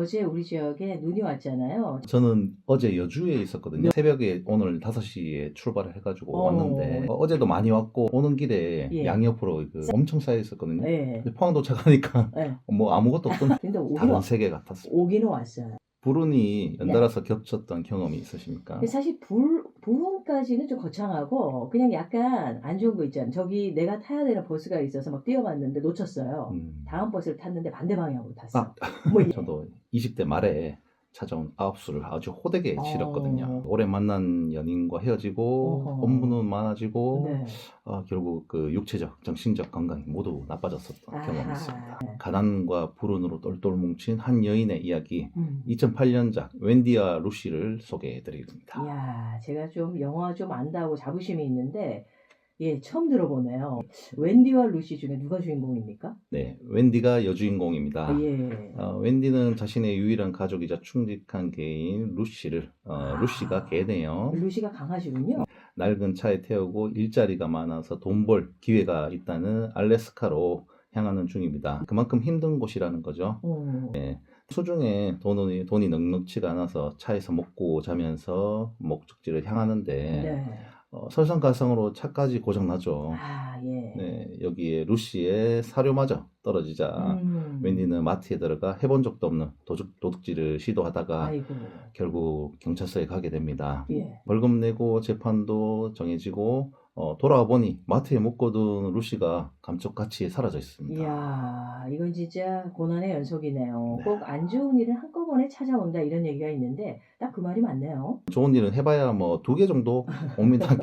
어제 우리 지역에 눈이 왔잖아요. 저는 어제 여주에 있었거든요. 새벽에 오늘 5시에 출발을 해가지고 왔는데 어제도 많이 왔고 오는 길에 예. 양옆으로 엄청 쌓여 있었거든요. 예. 근데 포항 도착하니까 예. 뭐 아무것도 없던 근데 다른 세계 같았어요. 오기는 왔어요. 불운이 연달아서 겹쳤던 경험이 있으십니까? 근데 사실 불운까지는 좀 거창하고 그냥 약간 안 좋은 거 있잖아요. 저기 내가 타야 되는 버스가 있어서 막 뛰어갔는데 놓쳤어요. 다음 버스를 탔는데 반대 방향으로 탔어. 뭐 저도 20대 말에 찾아온 아홉수를 아주 호되게 치렀거든요. 오래 만난 연인과 헤어지고 업무는 많아지고 네. 결국 그 육체적, 정신적 건강이 모두 나빠졌었던 아하. 경험이 있습니다. 가난과 불운으로 똘똘 뭉친 한 여인의 이야기 2008년작 웬디와 루시를 소개해드립니다. 이야, 제가 좀 영화 좀 안다고 자부심이 있는데 예, 처음 들어보네요. 웬디와 루시 중에 누가 주인공입니까? 네, 웬디가 여주인공입니다. 예. 웬디는 자신의 유일한 가족이자 충직한 개인 루시를 루시가 개네요. 루시가 강아지군요. 낡은 차에 태우고 일자리가 많아서 돈 벌 기회가 있다는 알래스카로 향하는 중입니다. 그만큼 힘든 곳이라는 거죠. 네, 수중에 돈이 넉넉치가 않아서 차에서 먹고 자면서 목적지를 향하는데 네. 설상가상으로 차까지 고장나죠. 예. 네, 여기에 루시의 사료마저 떨어지자 웬디는 마트에 들어가 해본 적도 없는 도둑질을 시도하다가 아이고. 결국 경찰서에 가게 됩니다. 예. 벌금 내고 재판도 정해지고 돌아와 보니 마트에 묵거든 루시가 감쪽같이 사라져 있습니다. 이야, 이건 진짜 고난의 연속이네요. 네. 꼭 안 좋은 일은 한꺼번에 찾아온다 이런 얘기가 있는데 딱 그 말이 맞네요. 좋은 일은 해봐야 뭐 2개 정도 옵니다.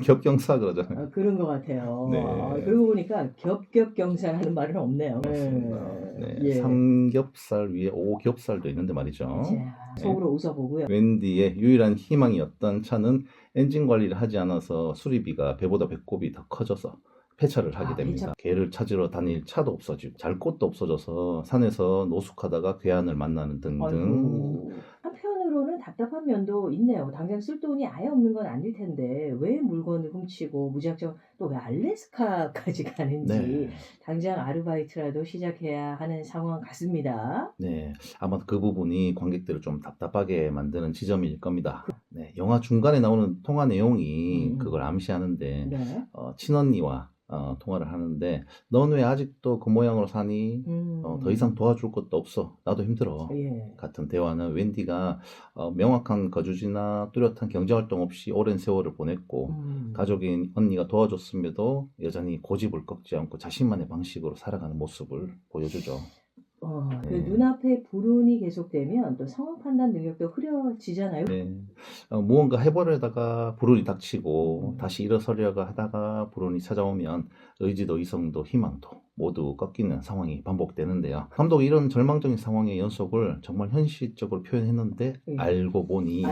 겹경사 그러잖아요. 그런 것 같아요. 네. 그러고 보니까 겹겹경사라는 말은 없네요. 맞습니다. 네. 예. 삼겹살 위에 오겹살도 있는데 말이죠. 자, 속으로 웃어보고요. 웬디의 유일한 희망이었던 차는 엔진 관리를 하지 않아서 수리비가 배보다 배꼽이 더 커져서 폐차를 하게 됩니다. 개를 찾으러 다닐 차도 없어지고 잘 곳도 없어져서 산에서 노숙하다가 괴한을 만나는 등등. 아이고. 한편으로는 답답한 면도 있네요. 당장 쓸 돈이 아예 없는 건 아닐 텐데 왜 물건을 훔치고 무작정 또 왜 알래스카까지 가는지 네. 당장 아르바이트라도 시작해야 하는 상황 같습니다. 네, 아마 그 부분이 관객들을 좀 답답하게 만드는 지점일 겁니다. 네, 영화 중간에 나오는 통화 내용이 그걸 암시하는데 네. 친언니와 통화를 하는데 넌 왜 아직도 그 모양으로 사니? 더 이상 도와줄 것도 없어. 나도 힘들어. 예. 같은 대화는 웬디가 명확한 거주지나 뚜렷한 경제활동 없이 오랜 세월을 보냈고 가족인 언니가 도와줬음에도 여전히 고집을 꺾지 않고 자신만의 방식으로 살아가는 모습을 보여주죠. 그 눈앞에 불운이 계속되면 또 상황 판단 능력도 흐려지잖아요. 네. 무언가 해보려다가 불운이 닥치고 다시 일어서려고 하다가 불운이 찾아오면 의지도 이성도 희망도 모두 꺾이는 상황이 반복되는데요. 감독이 이런 절망적인 상황의 연속을 정말 현실적으로 표현했는데 알고 보니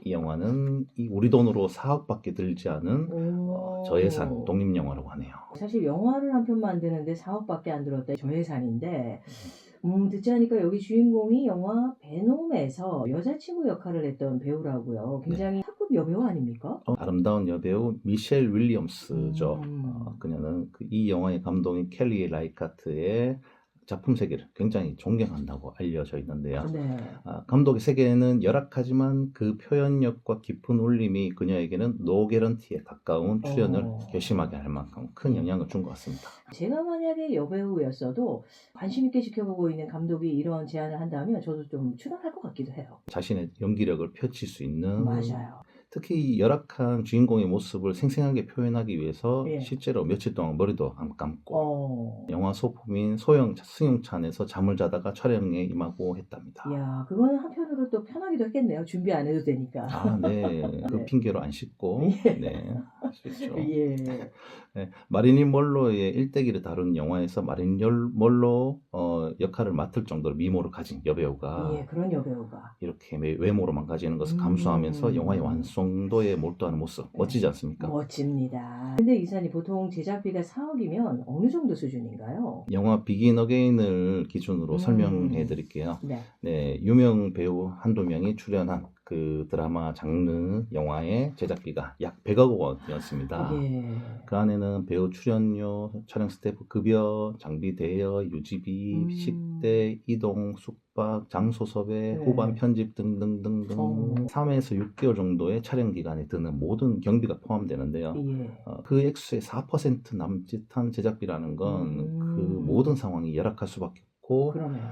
이 영화는 우리 돈으로 4억밖에 들지 않은 저예산 독립영화라고 하네요. 사실 영화를 한 편 만드는데 4억밖에 안 들었대. 저예산인데 듣지 않으니까 여기 주인공이 영화 베놈에서 여자친구 역할을 했던 배우라고요. 굉장히 탑급 여배우 아닙니까? 아름다운 여배우 미셸 윌리엄스죠. 그녀는 이 영화의 감독인 켈리 라이카트의 작품 세계를 굉장히 존경한다고 알려져 있는데요. 네. 감독의 세계는 열악하지만 그 표현력과 깊은 울림이 그녀에게는 노 개런티에 가까운 출연을 결심하게 할 만큼 큰 영향을 준 것 같습니다. 제가 만약에 여배우였어도 관심 있게 지켜보고 있는 감독이 이런 제안을 한다면 저도 좀 출연할 것 같기도 해요. 자신의 연기력을 펼칠 수 있는. 맞아요. 특히 열악한 주인공의 모습을 생생하게 표현하기 위해서 실제로 며칠 동안 머리도 안 감고 영화 소품인 소형 승용차 안에서 잠을 자다가 촬영에 임하고 했답니다. 이야, 그거는 한편으로 또 편하기도 했겠네요. 준비 안 해도 되니까. 네. 그 핑계로 안 씻고 할 수 있죠. 네, 마릴린 먼로의 일대기를 다룬 영화에서 마릴린 먼로 역할을 맡을 정도로 미모를 가진 여배우가 그런 여배우가 이렇게 외모로 망가지는 것을 감수하면서 영화의 완성도에 몰두하는 모습 멋지지 않습니까? 멋집니다. 근데 이사님 보통 제작비가 4억이면 어느 정도 수준인가요? 영화 비긴 어게인을 기준으로 설명해 드릴게요. 네, 유명 배우 한두 명이 출연한 그 드라마 장르 영화의 제작비가 약 100억 원이었습니다. 예. 그 안에는 배우 출연료, 촬영 스태프 급여, 장비 대여, 유지비, 식대, 이동, 숙박, 장소 섭외, 네. 후반 편집 등등등등 3에서 6개월 정도의 촬영 기간에 드는 모든 경비가 포함되는데요. 예. 그 액수의 4% 남짓한 제작비라는 건 그 모든 상황이 열악할 수밖에 없고 그러네요.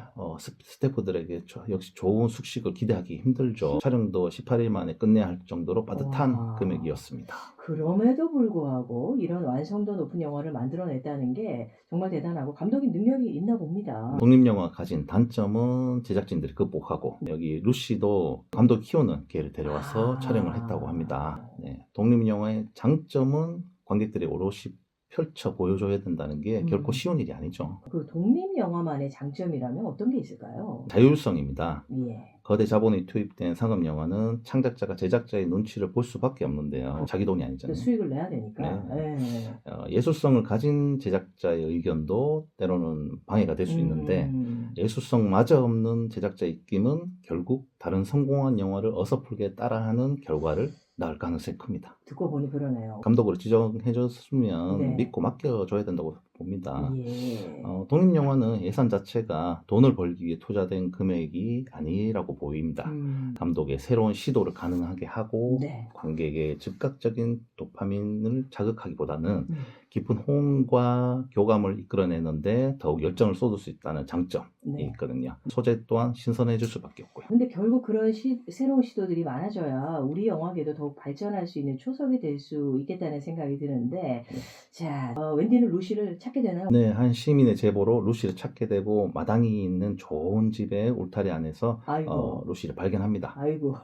스태프들에게 역시 좋은 숙식을 기대하기 힘들죠. 촬영도 18일 만에 끝내야 할 정도로 빠듯한 와. 금액이었습니다. 그럼에도 불구하고 이런 완성도 높은 영화를 만들어냈다는 게 정말 대단하고 감독의 능력이 있나 봅니다. 독립영화가 가진 단점은 제작진들이 극복하고 여기 루시도 감독이 키우는 개를 데려와서 촬영을 했다고 합니다. 네. 독립영화의 장점은 관객들이 오롯이 펼쳐 보여줘야 된다는 게 결코 쉬운 일이 아니죠. 그 독립 영화만의 장점이라면 어떤 게 있을까요? 자율성입니다. 예. 거대 자본이 투입된 상업 영화는 창작자가 제작자의 눈치를 볼 수밖에 없는데요. 자기 돈이 아니잖아요. 수익을 내야 되니까. 네. 예. 예술성을 가진 제작자의 의견도 때로는 방해가 될 수 있는데 예술성마저 없는 제작자의 입김은 결국 다른 성공한 영화를 어설프게 따라하는 결과를 낳을 가능성이 큽니다. 듣고 보니 그러네요. 감독으로 지정해줬으면 네. 믿고 맡겨줘야 된다고 봅니다. 예. 독립영화는 예산 자체가 돈을 벌기 위해 투자된 금액이 아니라고 보입니다. 감독의 새로운 시도를 가능하게 하고 네. 관객의 즉각적인 도파민을 자극하기보다는 깊은 호응과 교감을 이끌어내는데 더욱 열정을 쏟을 수 있다는 장점이 네. 있거든요. 소재 또한 신선해질 수밖에 없고요. 근데 결국 그런 새로운 시도들이 많아져야 우리 영화계도 더욱 발전할 수 있는 초석이 될 수 있겠다는 생각이 드는데, 자, 웬디는 루시를 찾게 되나요? 네, 한 시민의 제보로 루시를 찾게 되고 마당이 있는 좋은 집의 울타리 안에서 아이고. 루시를 발견합니다. 아이고.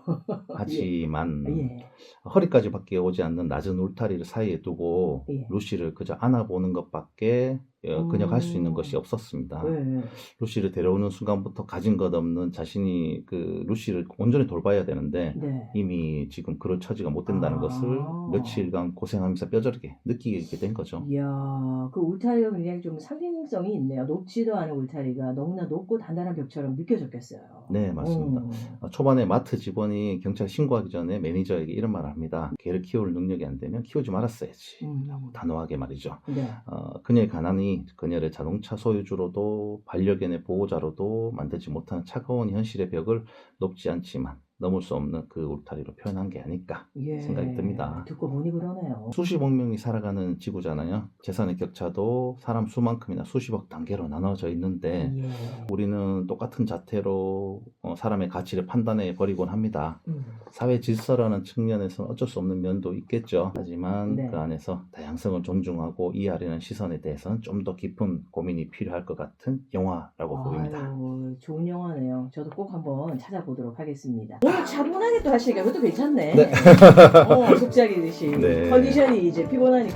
하지만 예. 허리까지밖에 오지 않는 낮은 울타리를 사이에 두고 예. 루시를 그저 안아보는 것밖에 그녀가 할 수 있는 것이 없었습니다. 예. 루시를 데려오는 순간부터 가진 것 없는 자신이 그 루시를 온전히 돌봐야 되는데 네. 이미 지금 그럴 처지가 못 된다는 것을 며칠간 고생하면서 뼈저리게 느끼게 된 거죠. 이야, 그 울타리가 굉장히 좀 상징성이 있네요. 높지도 않은 울타리가 너무나 높고 단단한 벽처럼 느껴졌겠어요. 네, 맞습니다. 초반에 마트 직원이 경찰에 신고하기 전에 매니저에게 이런 말을 합니다. 개를 키울 능력이 안 되면 키우지 말았어야지. 라고 단호하게 말이죠. 네. 그녀의 가난이 그녀를 자동차 소유주로도 반려견의 보호자로도 만들지 못하는 차가운 현실의 벽을 높지 않지만 넘을 수 없는 그 울타리로 표현한 게 아닐까 예. 생각이 듭니다. 듣고 보니 그러네요. 수십억 명이 살아가는 지구잖아요. 재산의 격차도 사람 수만큼이나 수십억 단계로 나눠져 있는데 예. 우리는 똑같은 자태로 사람의 가치를 판단해 버리곤 합니다. 사회 질서라는 측면에서는 어쩔 수 없는 면도 있겠죠. 하지만 네. 그 안에서 다양성을 존중하고 이해하려는 시선에 대해서는 좀 더 깊은 고민이 필요할 것 같은 영화라고 보입니다. 아유, 좋은 영화네요. 저도 꼭 한번 찾아보도록 하겠습니다. 오늘 차분하게 또 하시니까 그것도 괜찮네. 네. 속삭이듯이. 네. 컨디션이 이제 피곤하니까.